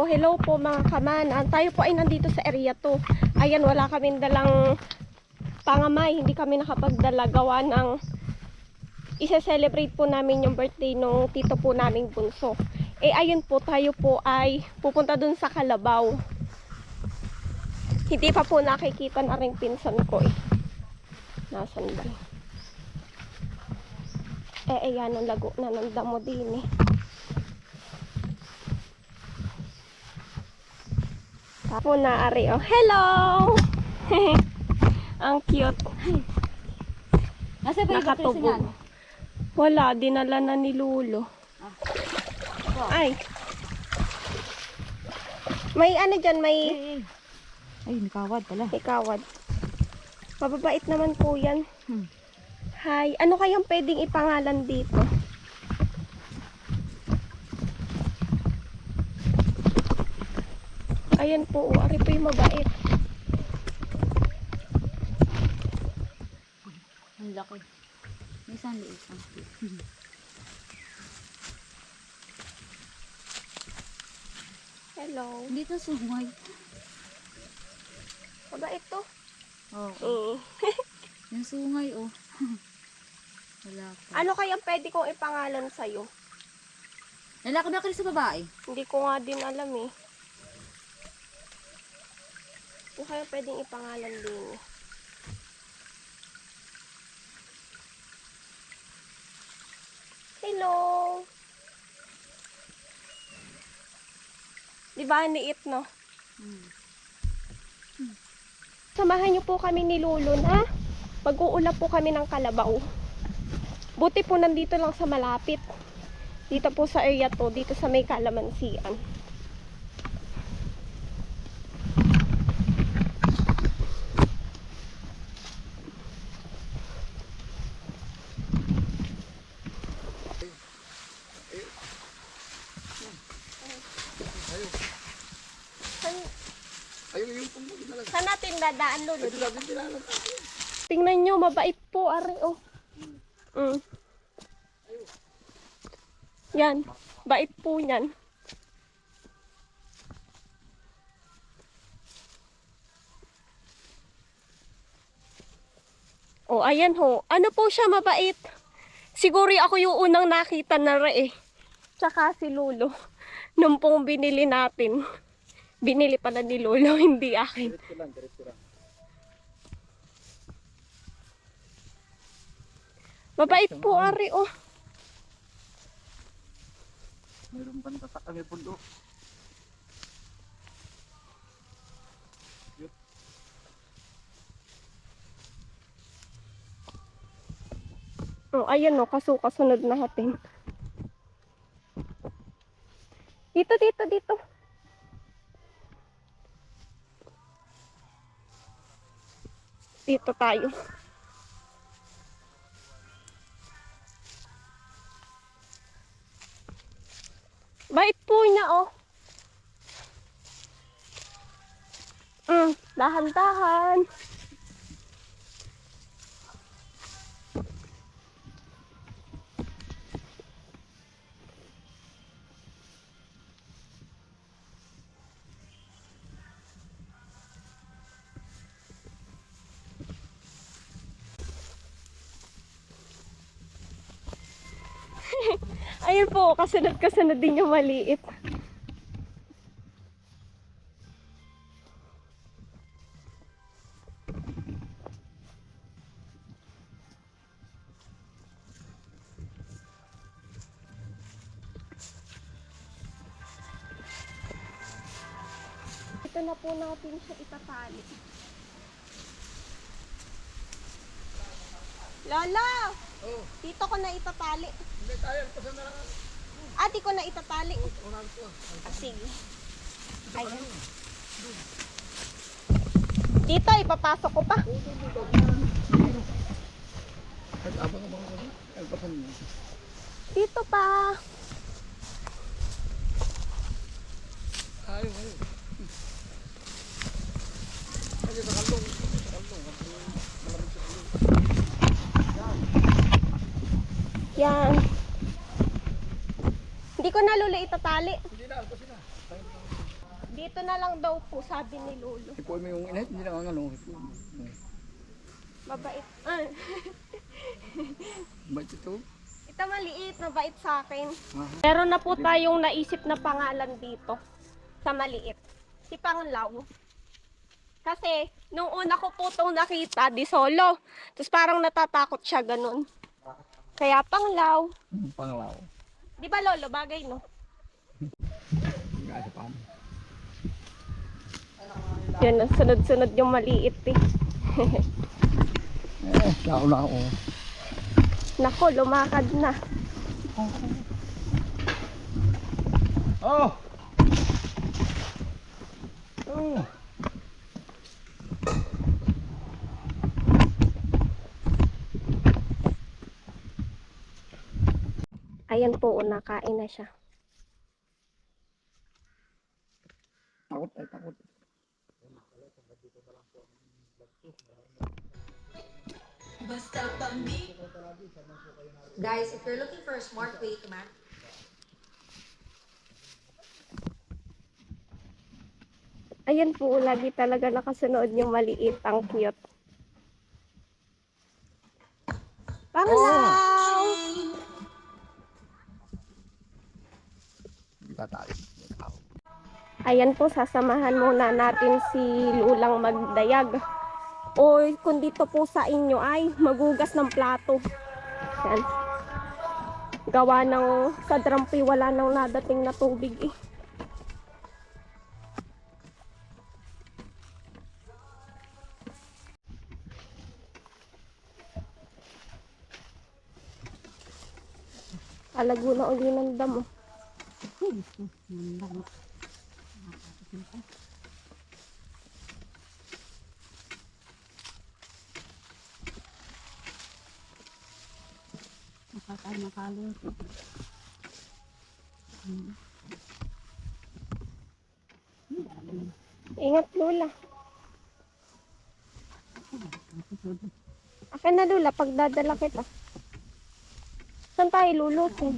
Oh, hello po mga kamanan. Tayo po ay nandito sa area to. Ayan, wala kaming dalang pangamay. Hindi kami nakapagdala gawa ng isa-celebrate po namin yung birthday nung tito po naming bunso. Eh ayun po, tayo po ay pupunta dun sa Kalabaw. Hindi pa po nakikita na rin pinsan ko eh. Nasaan ba? Ayan ang lago na ng damo din eh. Tapo na ari oh. Hello! Ang cute. Nasa ba yung Nakatubo. Wala, dinala na ni Lulo. Ay. May ano dyan, may... Ay, nakawad pala. Ikawad. Mababait naman po yan. Hi. Ano kayang pwedeng ipangalan dito? Ayan po. Ari po yung mabait. Ang laki. May isang liit. Hello. Dito sumay. Mabait to. Oo. Yung sungay, oh. Wala pa. Ano kayang pwede kong ipangalan sa'yo? Lalaki ba kayo sa babae? Hindi ko nga din alam eh. Ano kaya pwedeng ipangalan din? Hello! Diba ang liit, no? Samahan niyo po kami ni Lulun, ha? Pag-uulap po kami ng Kalabaw. Buti po nandito lang sa malapit. Dito po sa area to, dito sa may Kalamansian. Saan natin dadaan, Lulun? Tingnan nyo, mabait po, ari, oh. Yan, bait po yan. Oh, ayan ho. Ano po siya mabait? Siguro ako yung unang nakita na re eh. Tsaka si Lolo. Nung pong binili natin. Binili pala ni Lolo, hindi akin. Mabait po, ari, oh. Mayroon pa natatak kami pundo. Oh, ayan no, kasunod natin. Dito, dito, dito. Dito tayo. Bait po niya, oh. Dahan-dahan. Ayun po, kasunod-kasunod din yung maliit. Ito na po natin siya itatali. Lola! Oh, Dito ko na itatali. hindi tayo. Pasan na lang. Di ko na itatali. Sige. Ayan. Dito, ipapasok ko pa. At abang-abang ko. Ay, pasan mo. Dito pa. Ayaw. Kasi sa kalong. Malamig sa kalong. Yan. Hindi ko na Lula itatali. Hindi na, kasi na. Dito na lang daw po, sabi ni Lolo. Ipuin mo yung init, hindi lang ang ano. Mabait. Ah. Ba't ito? Ito maliit, mabait sa akin. Ah. Meron na po tayong naisip na pangalan dito. Sa maliit. Si Panglaw. Kasi, nung una ko po itong nakita, di solo. Tapos parang natatakot siya ganun. Kaya Panglaw. Panglaw. Di ba Lolo, bagay no? Gasa pa. Yan, sunod-sunod yung maliit eh. Nauna ako. Nako, lumakad na. Oh! Oh! Ayan po, nakain na siya. Takot ay takot. Guys, if you're looking for a smart way to man, Ayan po, lagi talaga nakasunod yung maliit. Ang cute. Panglaw! Hindi tayo. Ayan po, sasamahan muna natin si Lulang magdayag. O kung dito po sa inyo ay magugas ng plato. Yan. Gawa ng sa drampi, wala nang nadating na tubig eh. Alago na uli ng damo. Ingat Lola. Akin na Lola, pagdadala kita. Saan tayo lulutin?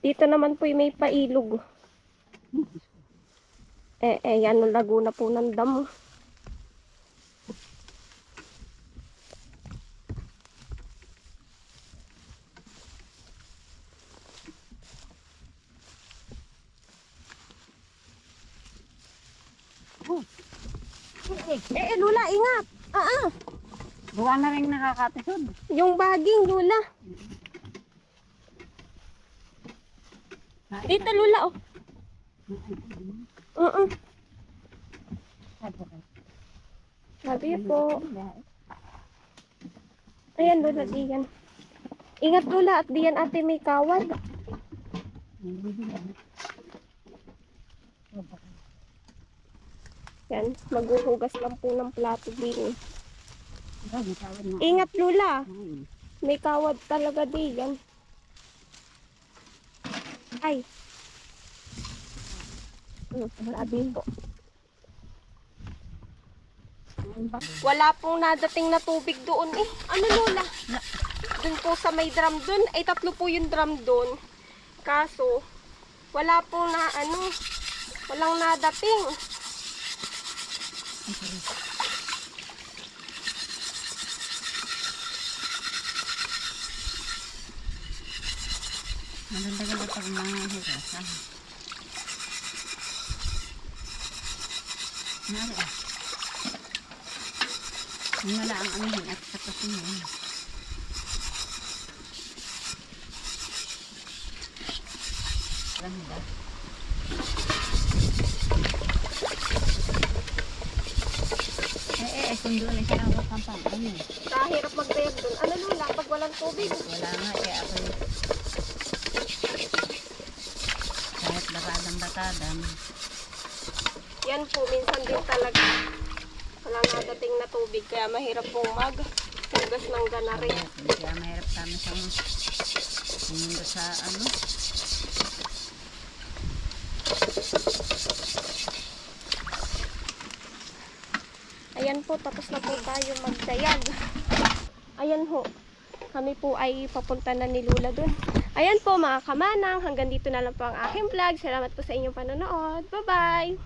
Dito naman po may pailog. Yan ang Laguna po ng damo. Lula, ingat! Buwan na rin nakakatisod. Yung baging, Lula. Dito, Lula, oh. Sabi po. Ayan, Lula, diyan. Ingat, Lula, at diyan ate may kawad. Yan, maghuhugas lang po ng plato din. Ingat, Lula. May kawad talaga diyan. Ay. Sabi po. Wala pong nadating na tubig doon eh. Ano Lola? Doon po sa may drum doon. Ay tatlo po yung drum doon. Kaso, wala pong na ano. Walang nadating. Maganda ka pag mga hugasan. Nari ah. Wala ang amihin at tapasin mo. Ganda. Sundo na siya ako kampang. Ano? Kahirap magdayag doon. Ano Lola? Pag walang tubig. Wala nga kaya ako kahit batadang. Yan po, minsan din talaga. Walang nadating na tubig. Kaya mahirap pong maghugas ng ganari. Kaya mahirap kami sa mundo sa ano. Ayan po, tapos na po tayo magdayag. Ayan ho, kami po ay papunta na ni Lula dun. Ayan po mga kamanang, hanggang dito na lang po ang aking vlog. Salamat po sa inyong panonood. Bye-bye!